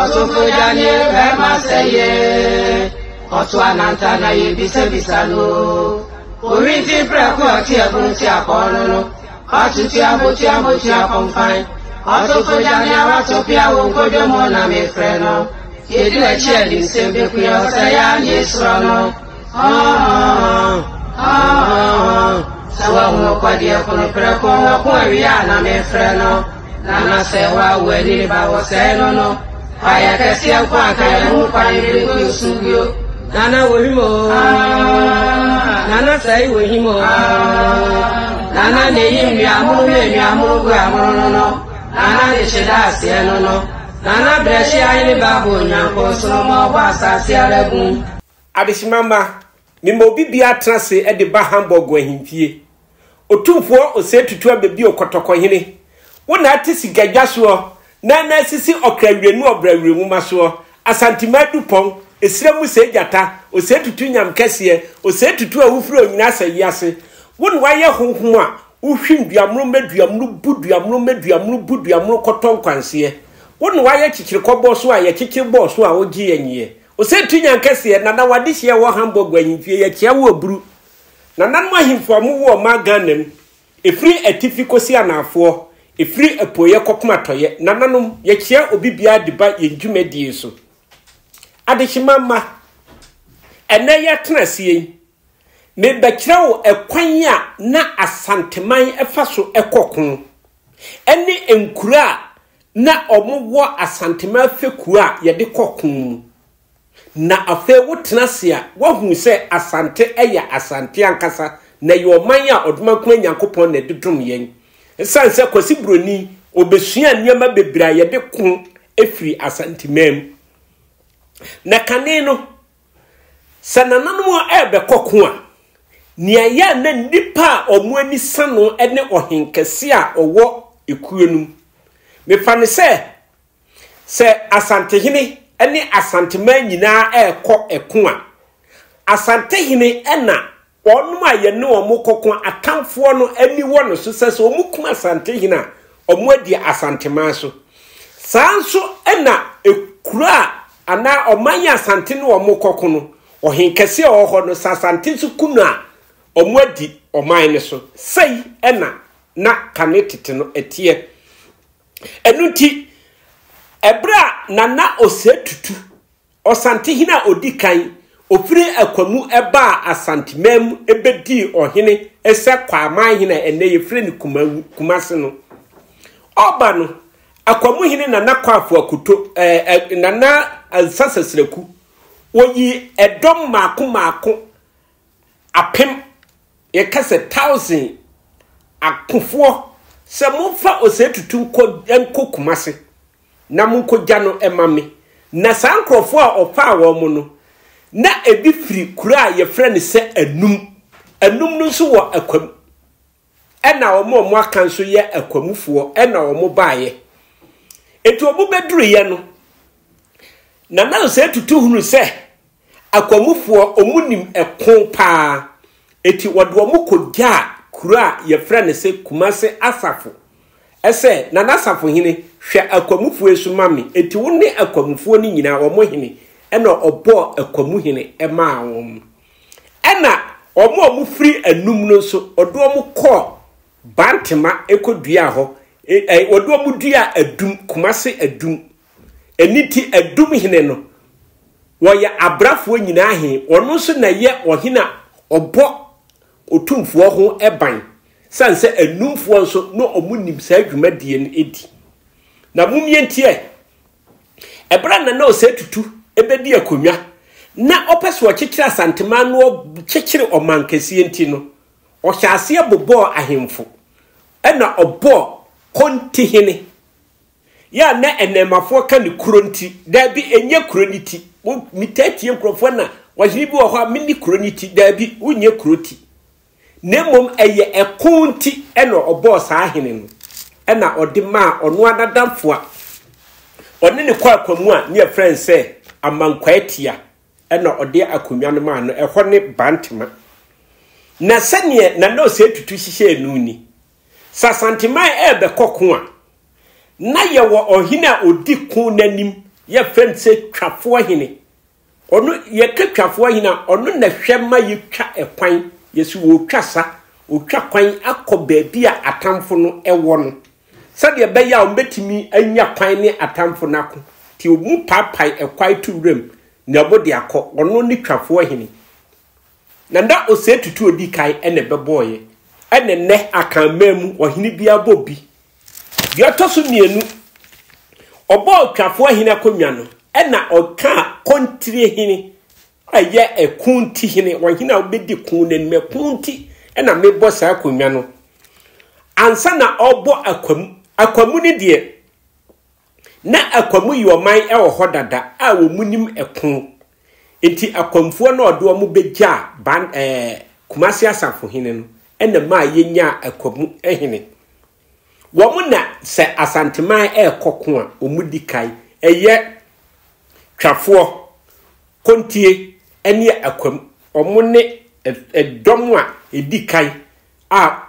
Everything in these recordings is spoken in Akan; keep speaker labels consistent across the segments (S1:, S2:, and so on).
S1: Osofo Daniel Bema Seye Otwananta na Yebisano Orinti Preku Atia Bunti Akono Atutia Botia Confine Osofo Daniel Watopia Wonkojo Mona me freno Yedu Echeli Sembe Kuya Saya Yesrono Sawa Mokwadia Kono Preku Wakwaria na me freno Nana sewa wedi bawo seno no aya kesia kwa kaya mu kwa ni ku sugyo nana wohimo nana sai wohimo nana ne yimi amuru gu amuru no nana ne sheda asieno no nana breshi ayi babo nyanko so mo ba asase aragun
S2: adeshimama mimo obi bia trase e de ba hamburg ahimfie otumfo osetutu abebi okotokohene wona atisi gadwaso na sisi okrawenu obrawenu maso asantima dupon esiramu sejata osetutu nyamkese osetutu awufuro nyina asayase wona waye honhom a uhwimduamro meduamro kotonkwanse wona waye kikire koboso a ye kikire boso a ogie yenye osetutu nyankese na wadehye wo hamburg anyimfie ye kia wo oburu na nanu ahimfo mu wo maganem efri atifikosi anafo Ifri epoye kokuma toye nananom yekia obibia diba yenjumedie so adehimama ene yetenasie me bekirawo ekwan a na asanteman efaso ekokon ene enkura na omowo asanteman fekua yede kokon na afe wotenase a wahu se asante eya asante ankasa na yoman a odumakun nyankopon na dedum yen sanse kwasi broni obesua nyama bebra yede kun efri asantimem na kane no sananano ebe kokon a nia ya na nipa omuani sano ene ohenkese a owo ekuenum mefane se asantehene ene asanteman nyina ekọ ekon a asantehene ena onum aye ne omukokon atamfo no ani wono so sese omukuma asantehina omwadi asantema so sanso ena ekura ana omanya asante ne omukokon no ohenkese oho no sasante so kuna omwadi oman ne so sei ena na kanetete no etie enuti ebra nana osetutu osantehina odikan ofiri akwamu eba asantimem ebedi ohene ese kwaman hina ene yefiri ni kumase no oba no akwamu hine nana kwafu akuto nana ansasasreku oyi edom maako apem yekase 1000 akufo se mofa osetutu enko kumase na munko jano emame na sankrofo a ofa wo mu no na ebi firi kura ye frene se anum no so wo akwam ena omo aka so ye akwamufo ena omo baaye etu omo beduru ye no na se tutu hunu se akwamufo omunim ekon pa eti wodo omo kogya kura ye frene se kumase asafo ese na asafo hine hwe akwamufo esu mame eti woni akwamufo ni nyina omo hine ena obo akwamuhene ema awom ena omo free anum no so odo omo ko bantema ekodua ho odo omo dua adum kumase adum eniti adum hene no woya abrafo nyina he ono so na ye ohina obo otumfo ho eban sanse anumfo so no omo nim sa adwumadie no edi na mumyentie ebra na osetutu ebedi akonwa na opeso kikira asantema no kikire omankesi enti no o hyase bobo ahemfo ena obo kontihene ya na enemafo ka ni kuronti da bi enye kuroniti mitatie nkrofo na wahiri bi wo ho mini kuroniti da bi unye kuroti nemom eye ekonti ena obo sa ahene no ena odima ono adadamfo a one ne kwa kwamu a ne friend say amankwaetia ena ode akonwa no ma no ehɔ ne bantema na sanie na no se tutu hihye enuni sasanteman ebe kokon a na ye wo ohina odi kun nanim ye friend say twafo hene onu ye ka twafo hene onu na hwema ye twa ekwan yesu wo twasa wo twa kwan akoba bia atamfo no ewo no sade be ya o betimi anya kwan ne atamfo nako ti omu papai ekwai tu rem na bodi akọ onu ni twafo hene na nda ose tutu odi kai ene beboye ene ne akanmamu ohene bia bobi bia toso mienu obo twafo hene akonwa no ena oka kontire hene aye ekunti hene ohene obedi kun ne mekunti ena mebo sa akonwa no ansa na obo akwamu ni de na akwamu yoman ewo hodada a wo munim ekun enti akwamfo na odo mu begya ban Kumasi asafo hene no ena ma yenya akwamu ehene wo mu na se asanteman ekoko a omudi kai eye twafo kontie ene akwam omo ne edom a edikai a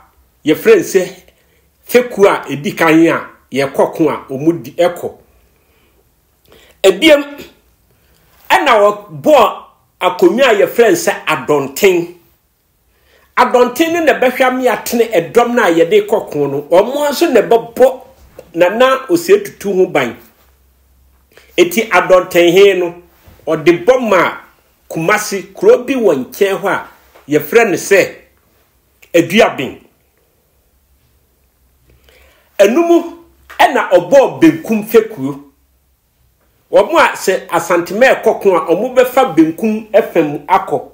S2: ye friendse feku a edikai a ye kokko a omudi eko ebiem ana wo bo akonwa ye friendse adonten ne behwa me atene edom na ye de kokko no omo so ne bebo na osietutu ho ban eti adonten he no ode bomma Kumasi krobi wonche ho a ye friend se aduabin enumu ena obo benkum fekuo omo a se asanteme ekoko a omo befa benkum efam akọ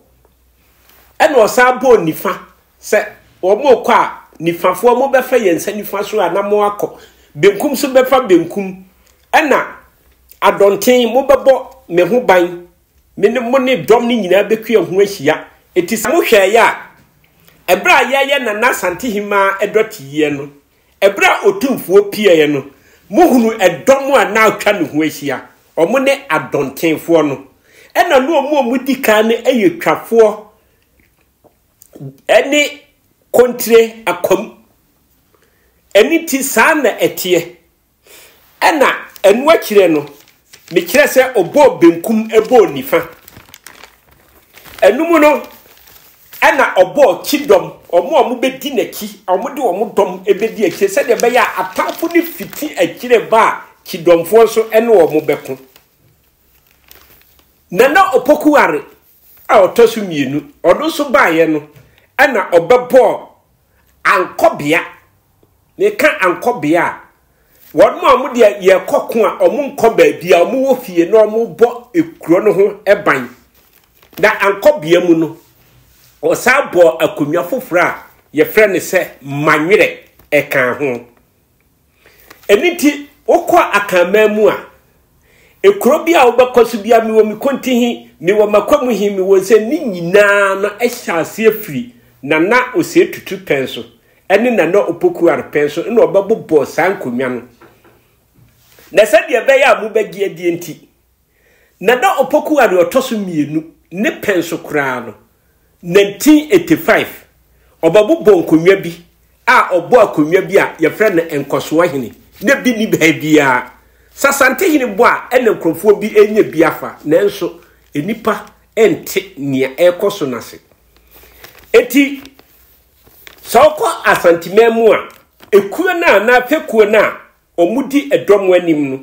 S2: ena osabo nifa se omo kọ a nifafo omo befa yensa nifa so a na mo akọ benkum so befa benkum ena adonten mo bebo me ho ban mene mo ne dom ni nyina bekua ho ahia eti mo hwe ya ebra ye na sante hima edotiye no ebra otumfuo pie no muhunu edom a na atwa ne ho ahia omo ne adontenfo no ena no omo dika ne eyetwafo eni kontre akom eni ti sana etie ena enu akire no me kire se obo benkum ebo nifa enumu no ena obo kidom omo bedi naki omo de omo dom ebedi akire se de be ya atamfo ni fiti akire ba kidomfo so ene omo beko nana opokuware a otosu mienu odo so baaye no ena obebo ankobia me ka ankobia won mo de ye kokko a omo nkoba bia omo wo fie na omo bo ekuro no ho eban na ankobia mu no osabo akonwa fofora ye frɛ ne se manwere eka ho eniti okọ akamamu a ekuro bia obakoso bia mi wo mi kontihi mi wo makwamu hi mi wo se ni nyina na ehyaase afiri na osietutu penso ene na opokuare penso na obabbo sankonwa no na sade be ya mu bagie die nti na opokuare otoso mienu ne penso kra no 1985 obabbo nkonwa bi a obo akonwa bi a ye frɛ no enkoso hene ne bi ni ba bia sasante hene bo a ene nkrofo bi enya biafa nanso enipa ente nia ekoso nase eti soko asantimemu a ekuo na fekuo na omudi edom wanim no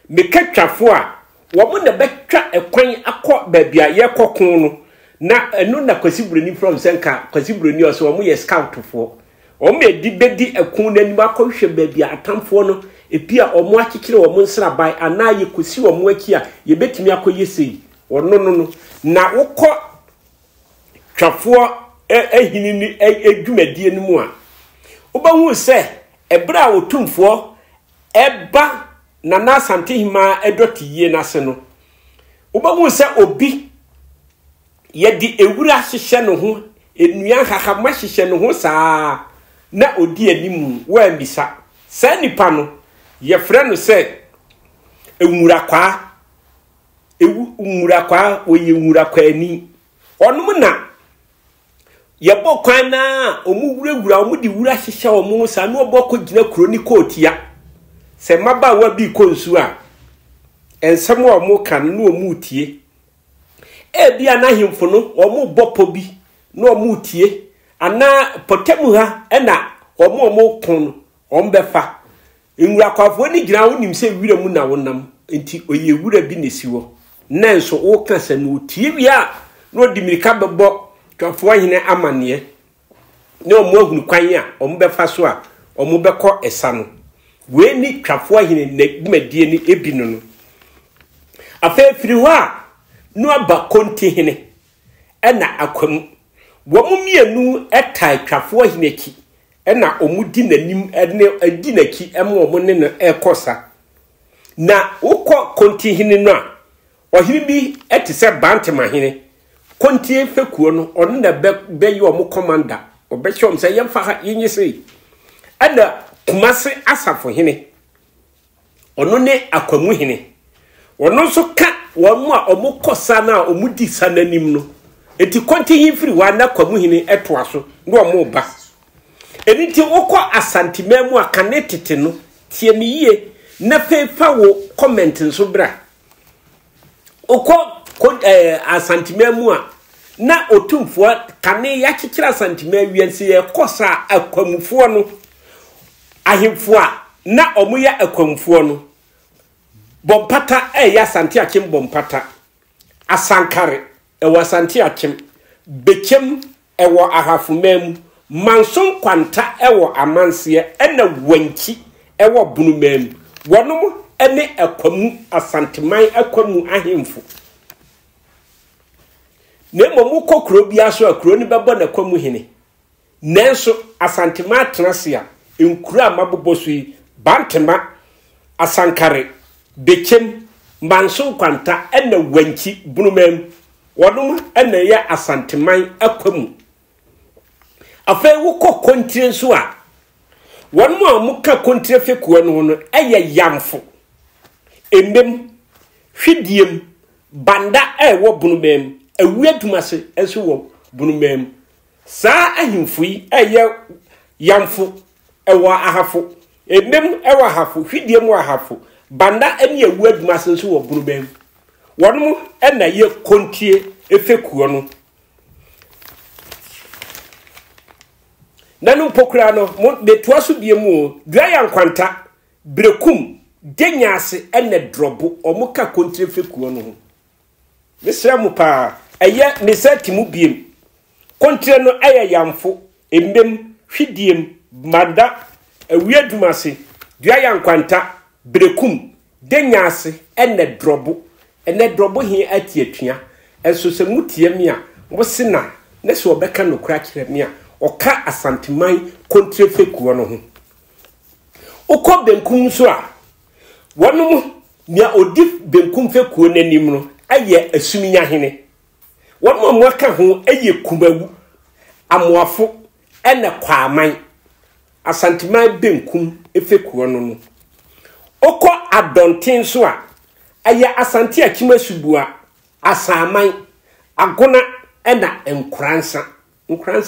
S2: mekatwafo a wo mo na betwa ekwan akọ baabia ye kokon no na enu na kwasibroni from senka kwasibroni oso wo mo ye scout fo o me di bedi ekun na nim akọhwe baabia atamfo no epia o mo akikire wo mo nsraban ana ye kosi wo mo aki a ye betimi akoyesei no na wokọ twafo ehinini edwumadie no mu a obahu se ebra otumfo eba na asante hima edotiye nase no obahu se obi ye di ewura hyehye no ho enua hahama hyehye no ho saa na odi animu wa mbisa sa nipa no ye frɛ no se ewura kwa oye nwura kwa ani onum na yebo kwan na omu wurawura omu di wura hyehye omu sa na oboko gina kroni kotia se maba wa bi konsu a ensem a omo kan no omo tie e bia na himfo no omo bopo bi no omo tie ana potemu ha na omo kon ombefa nwura kwafo ni gira wonim se wura mu na wonam enti oye wura bi ne siwo nanso wo kasa no tie bia no dimirika bebo twafo hene amane ne omo ahunu kwan a ombefa so a omo beko esa no we ni twafo hene na dwumadie ni ebi no afa firi ho a no aba konti hene na akwam wo mu mienu etai twafo hene ki na omudi nanim ene adi naki emo omo ne no ekosa na ukọ konti hene no a ohiri bi etise bantema hene konti efekuo no ono na be yi omo commander obechom se yemfa ha yinyese ana kumase asafo hene ono ne akwamu hene ono so ka wonu a omo kosa na omudi sananim no eti konti hifiri wa na akwamu hene etoa so no omo ba eniti ukọ asantimemu akanetete no tie mi yie na fefa wo comment nso bra ukọ asantimemu a na otumfo kane ya kikira asantimemu wiense ye kosa akwamufo no ahemfo a na omoya akwamufo no bompata ya santi akim bompata asankare ewo santi akim bekem ewo ahafumem manson kwanta ewo amanse ena wanki ewo bunumem wonom ene akwamu asanteman akwamu ahemfo nemo kokro bia so akro ni bebo na kwamu hene nanso asantema trasia enkura amabobo so yi bantema asankare bekem manson kwanta ena wanki bunumem wonom ene ya asanteman akwamu afa wukọ kontire so a wonom a muka kontire fekuo no no eye yamfo emem hwidiem banda ewo bunumem awuadumase enso wo bunumem saa ahimfui eye yamfo ewo ahafo emem ewo ahafo hwidiem wo ahafo banda ene awuadumase enso wo bunumem wonom ena ye kontie efekuo no nanu pokura no betua so biemu dua ya nkwanta brekum denyase ene drobo omuka kontre fekuo no ho mesra mu pa eye mesatimu biem kontre no eye yamfo embem hwidiem manda awiadumase dua ya nkwanta brekum denyase ene drobo hi atiatua enso se mutiemi a wo sina na se obeka no kura kiremi a oka asanteman kontre fekuo no ho ukọ benkum so a wonom nia odi benkum fekuo nanim no aye asuminya hene wonom mo aka ho aye kumawu amoafo ene kwaaman asanteman benkum efekuo no ukọ adonten so a aye asante akimasubu a asaman agona ena enkransa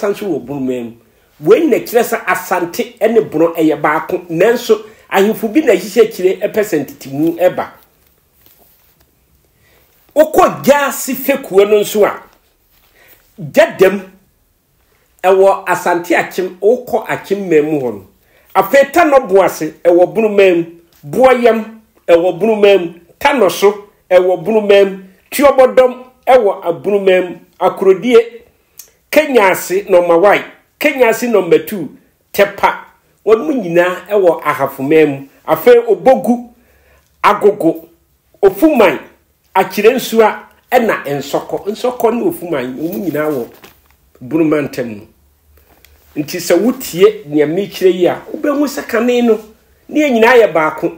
S2: nso wo bunumem wen na kiresa asante ene bono eye baako nanso ahimfu bi na hihye kire percentitimu eba ukọ gasi fekuo no nso a gadam ewo asante akim ukọ akim memu ho afeta no boase ewo bunumem boyem ewo bunumem tanoso ewo bunumem tiobodom ewo abunumem akrodie Kenyasi number 1 Kenyasi number 2 tepa wonu nyina ewo ahafumem afa obogu agogo ofuman akire nsua ena nsoko na ofuman omu nyina wo burumantem nti se wutie nyame kire yi a obehu sekane no ne nyina ya baako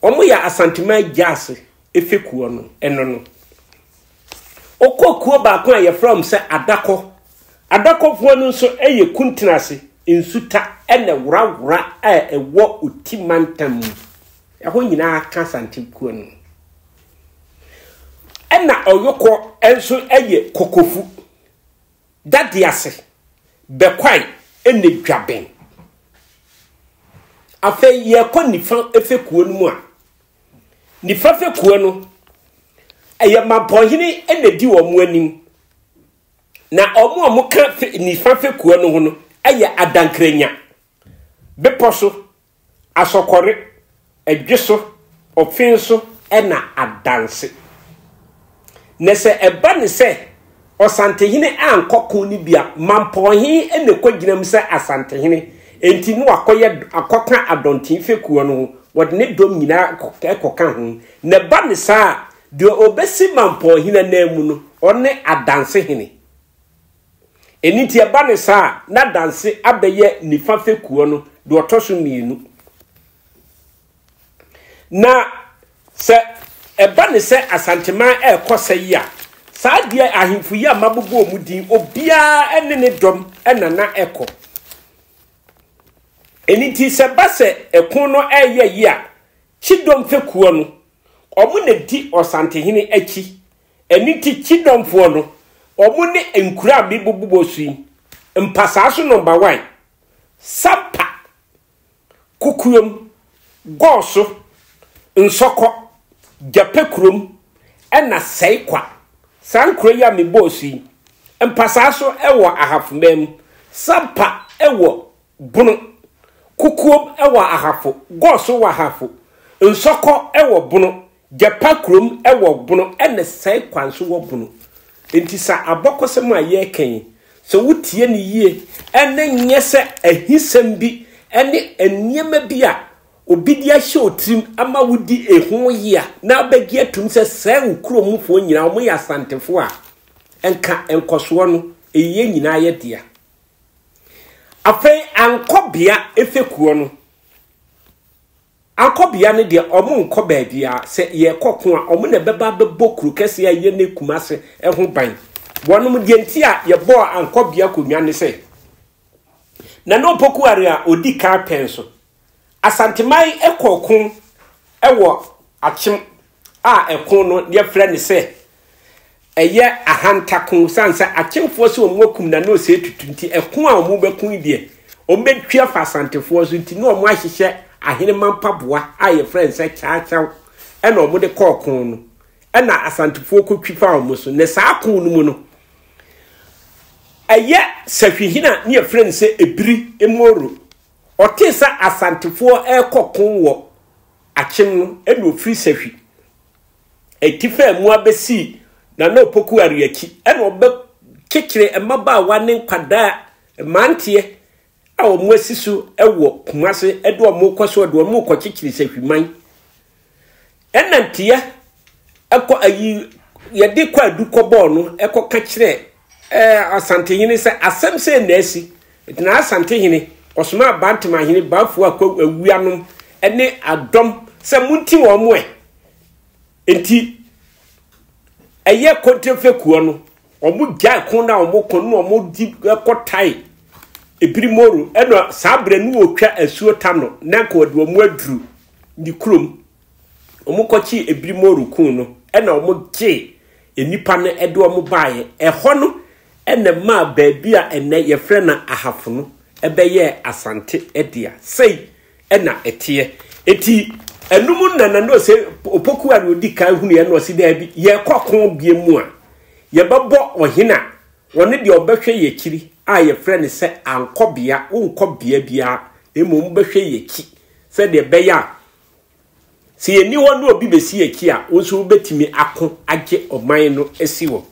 S2: omo ya asantima jase efekuo no eno no okokuo baako a ye from se adako fo no so eye kuntinase insuta ene wura a ewo otimantam eho nyina aka santimkuo no ena oyoko enso eye kokofu dadiase bekwai ene dwaben afa ye konifa efekuo no mu a nifa fekuo no eye mampohene enedi wo mu anim na omo ka nifa fekuo no ho no eye adankranya beposo asokore edweso ofinso ena adanse nese eba ne se osantehene ankokon ni bia mampohene ene kwaginam se asantehene enti no akoka adontin fekuo no wode ne dom nyina ekoka ho ne ba ne sa de obesi mampohene na mu no one adanse hene eniti eba ne sa na danse abeye nifa fekuo no de otoso mienu na se eba ne se asantema ekosa yi a saa de ahimfu yi amabubu omudin obia ene ne dom enana eko eniti se base ekon no eye yi a chidom fekuo no omu ne di osantehene achi eniti chidom fo no omu ne enkura bibububo sui mpasaaso number 1 sapa kukuom goso nsoko japekurom ena seikwa sankro ya mebosi mpasaaso ewo ahafumem sapa ewo bunu kukuom ewo ahafo goso wa ahafo nsoko ewo bunu japekurom ewo bunu ena seikwa nso wo bunu entisa abokosem aye ken so wutie ne yie ene nyese ahisem bi ene eniema bi a obidi ahye otrim ama wudi ehun yi a na bagi atum se ukromufo nyina omo ya santefo a enka enkoso no eye nyina ye dia afei ankobia efekuo no ankobia ne de omo nkoba bia se ye kokko a omo na beba bebokuru kese a ye ne kumase ehun ban wonom de nti a ye bo ankobia konwa ne se na no poku are a odi ka penso asantemai ekokun ewo achim a ekon no ye frɛ ne se eye ahantakun sansa achimfo se omokum na no se tutunti ekon a omo bekun die ombetwa fa asantefo so nti no omo ahihye ahene mampaboa a ye frɛ se chaachaw ena omo de kokun no ena asantefo kotwifa omo so ne saa kon no mu no eye sahwihina ne ye frɛ se ebiri emoro otisa asantefo ekokon wo achim no enu ofri sahwi etifa mu abesi na no poku ariaki ena obe kekire emaba wa ne nkwada mantie a omo asisu ewo kumase edo omo kwaso edo omo kwa kekire sahwi man ena ntia eko ayi yede kwa adukobo no eko kekire asantehene se asem se na asi etina asantehene osuma bantima hene bafu akwa awuanom ene adom se munti wo mo enti eye kontrefekuo no omu gya kon na omu kon no omu di ekotai ebirimoro eno sabre nu otwa asuo tano na ko de omu aduru di krom omu kochi ebirimoro kun no ena omu gye enipa no ede omu baaye eho no ene ma baabia ene ye frɛ na ahafo no ebeye asante edia sei ena etie eti enum nana no se opoku a odi ka hunu ye no se da bi ye kokon bie mu a ye bebo ohina woni de obehwe ye kiri a ye frɛ ne se ankobia wonkobia bia emom behwe ye ki se de beya se ye ni wonu obi besi ye ki a wonso betimi ako age oman no esiwo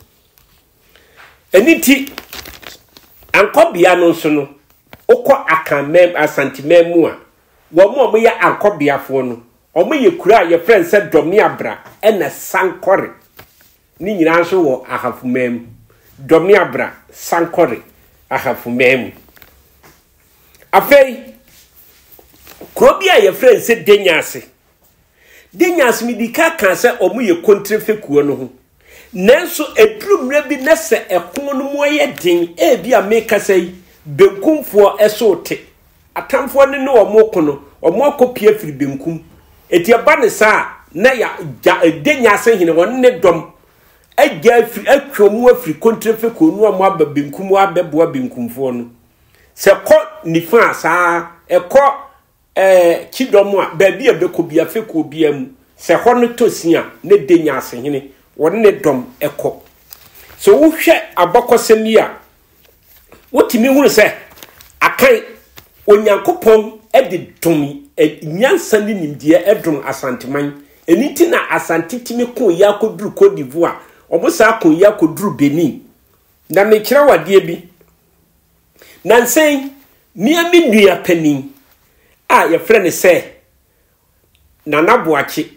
S2: eniti ankobia no nso no okọ akamem asantimem mu a wo mo ya ankobiafo no omo ye kura ye friend se domi abra ena sankore ni nyina nso wo ahafumem domi abra sankore ahafumem afei krobia ye friend se denyase mi dika kan se omo ye kontrefekuo no ho nanso edrumre bi na se ekon no mo ye den e bia meka sei benkumfo esote atamfo ne no omo kono omo akopie firi benkum eti aba ne sa na ya denya se hene won ne dom agya firi atwomu afiri kontrefeko no omo aba benkum wa beboa benkumfo no se ko nifa sa eko chidom a ba bia bekobia feko bia mu se ho no tosia ne denya asehene won ne dom ekọ so wo hwe abokosem yi a wotimi hunu se akan onyankopon edi dom nyansa ni nimdie edom asanteman eniti na asantitimi ko ya koduru Côte d'Ivoire obosa ko ya koduru Benin na me kira wade bi nansen miami nua panin a ye frɛ ne sɛ Nana Boakye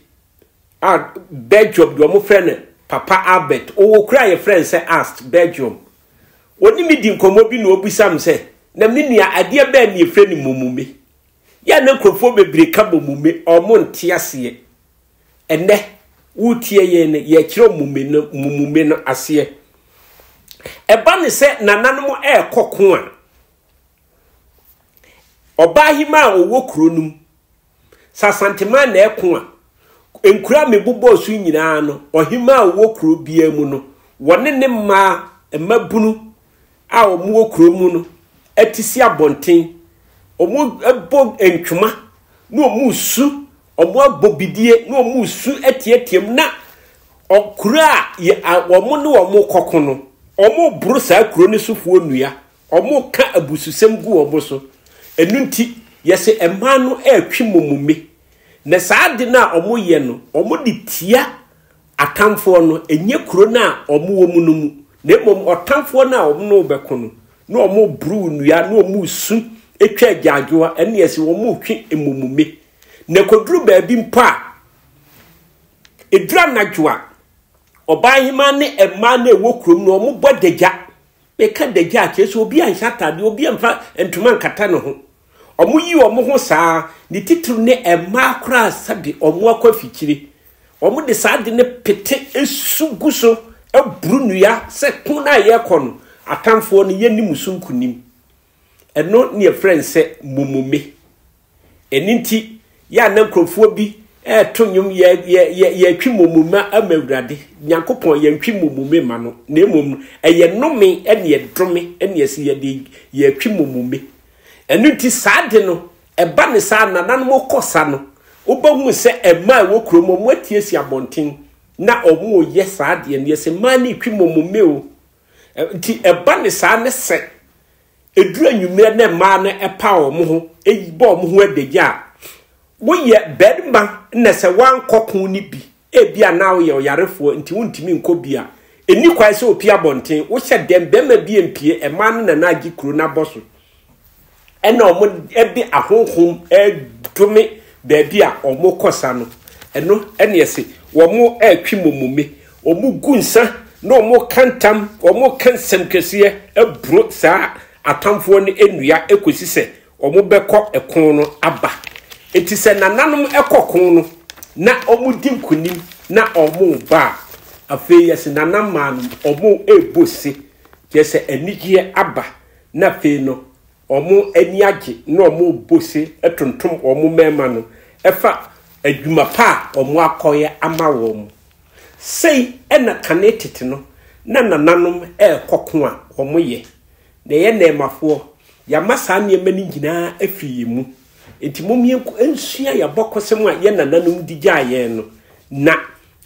S2: a Belgium do mo frɛ ne Papa Albert o kura ye frɛ sɛ asked Belgium oni mi di nkomo bi na obusam sɛ na me nua ade ba ni frɛ ne Momume ya na krofo bebre ka Momume omo ntiase ene wutie ye ne ye kire Momume no ase eba ne sɛ nananom ekoko a Obahima owo kronum sasantema na eko a enkura mebubo so nyina no ohima owo kro bia mu no wone ne ma emabunu a omo okro mu no atisi abonten omo ebo entwuma na omo su omo abobidie na omo su atietiem na okura ye omo ne omo kokko no omo buru sa kro ne sufuo nua omo ka abususem gu obo so enunti yese emma no atwi Momume na saade na omo ye no omo de tia atamfo no enye kuro na omo wo mu no mu na mom otamfo na omo no beko no na omo bru nua na omo su etwa agyajoa ene yese omo twi Momume na koduru baabi mpa edura nadwoa Obahima ne emma na ewo kuro no omo bodagya meka dagya akeso obi anhyatade obi amfa entuma nkata no ho omo yi omo ho saa ni titru ne emma kura sabi omo akwafikire omo de saade ne pete esuguso ebru nua se kuna ye kono atamfo no ye nimusunkunim eno ne friend se Momume eninti ya na nkrofo bi tonyum ye twi Momume amawurade nyankopon ye twi Momume ma no na emom eye nome ene ye drome ene ye se ye twi Momume eninti saade no eba ne sa nananom kosa no obahu se ema wo kromo mo atiesi abonten na omo ye saade ne ye se mani twi Momume o nti eba ne sa ne se edura nwumre na ma no epa omo ho eyibo omo ho adagya wo ye bedma na se wan kokon ni bi ebia na wo ye oyarefo nti wontimi nko bia eni kwai se opi abonten wo hye dem bema bi empie ema no na agi kro na boso ena omo ebi ahonhom edome baabi a omo kosa no eno ene yese wo mo atwi Momume omo gunsa na omo kantam omo kansem kese ebro sa atamfo ne enua ekosi se omo beko ekon no aba eti se nananom ekokon no na omo dinkunim na omo ba afi yese nanamman omo ebose yese enigye aba na fe no omo aniage na omo bose etontom omo mema no efa adwuma pa omo akoye ama wo sei ena kanetete no na nananom ekokon a omo ye de ye nemafo ya masa ne mani nyina afi mu enti momie ensua ya bokosem a ye nananom digya ye no na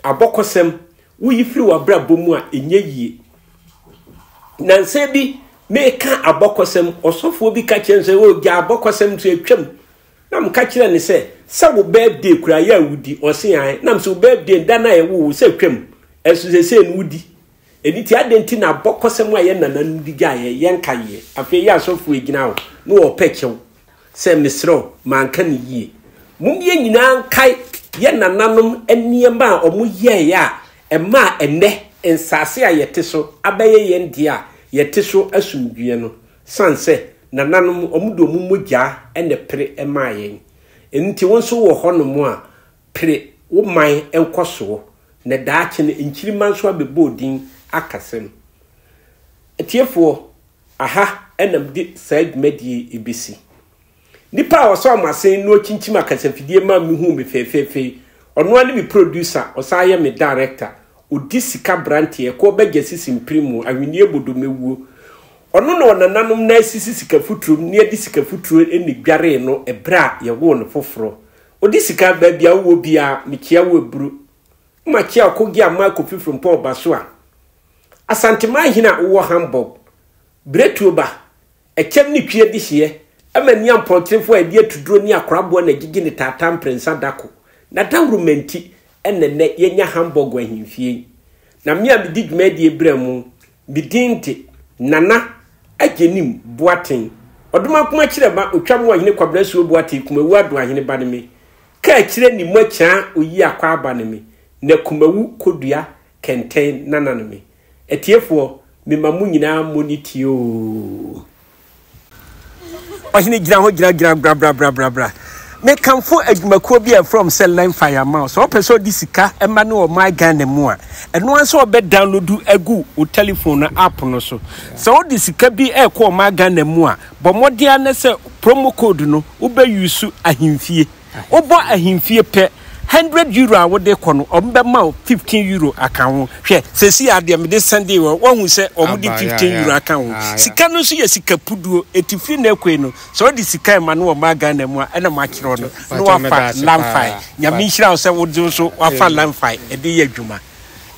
S2: abokosem wo yifiri wa brabo mu a enye yie nanse bi meka abokosem osofo bi ka chense wo gya abokosem to atwam na mka kire ne se wo birthday kura ya wudi osian na mse wo birthday da na ye wo se twam esusese en wudi eniti adenti na abokosem a ye nananom digya ye nka ye afi ya asofo egina wo no wo pechew se misro manka ne yie mumye nyina kai ye nananom eniema omo ye ya ema ene ensase a yete so abaye ye ndia yete so asumdue no sanse nananom omudo mumogya ene pere ema yen enti wonso wo honom a pere wo man enkoso ne daache ne nkiriman so abebodin akasem etiefo aha enam di side medie ebisi nipa waso amasen no kinchim akasafidie ma me hu me fefefe ono ani me producer osaye me director odi sika brantie ko begye sisimprimu awenie bodo mewuo ono no nananom na sisi sika futurum ne adi sika futuro eni dware no ebra ye wo no foforo odisika ba bia wo bia mekia wo eburu ma kia okogi ama kofi from Paul Basua asantema hina wo Hamburg bretuoba ekem ni twie dihye amani ampontrefo adi atuduro ni akorabo na gigi ni tata mprensa dako na dawrumenti enne yenya Hamburg ahimfie na me a bidi dwumadi ebremu bidinte nana agenim boaten oduma kuma kireba otwam ahine kwabrasu boate kumawu ado ahine ba ne me ka kire ni mwacha oyi akwa aba ne me na kumawu kodua kenten nana ne me etiefo me mamu nyina monitio ahine gira ho gira bra me kamfo adwumakuo bia from cell line fire mouse so person disika ema ne o my Ghana mu a eno anso obe download agu o telephone app no so disika bi ekọ my Ghana mu a bomodia ne se promo code no ube use ahimfie obo ahimfie pe €100 a wode kono ombe ma €15 account hwe sesi ade me de Sunday wo hu se omudi €15 account sika no so ye sika puduo etifri na ekwe no so di sika ema no ma Ghana mu a na ma kiro no no wafa lamfai nyame hira se wode so wafa lamfai e de ye adwuma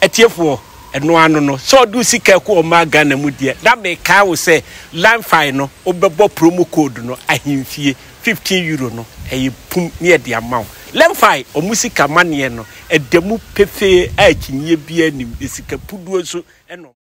S2: etiefo eno ano no so do sika ko ma Ghana mu de na me ka wo se lamfai no obebo promo code no ahimfie €15 no e pum ne de amount lemfai omusika mane no edemu pefe a kinye bia nim esika puduo so eno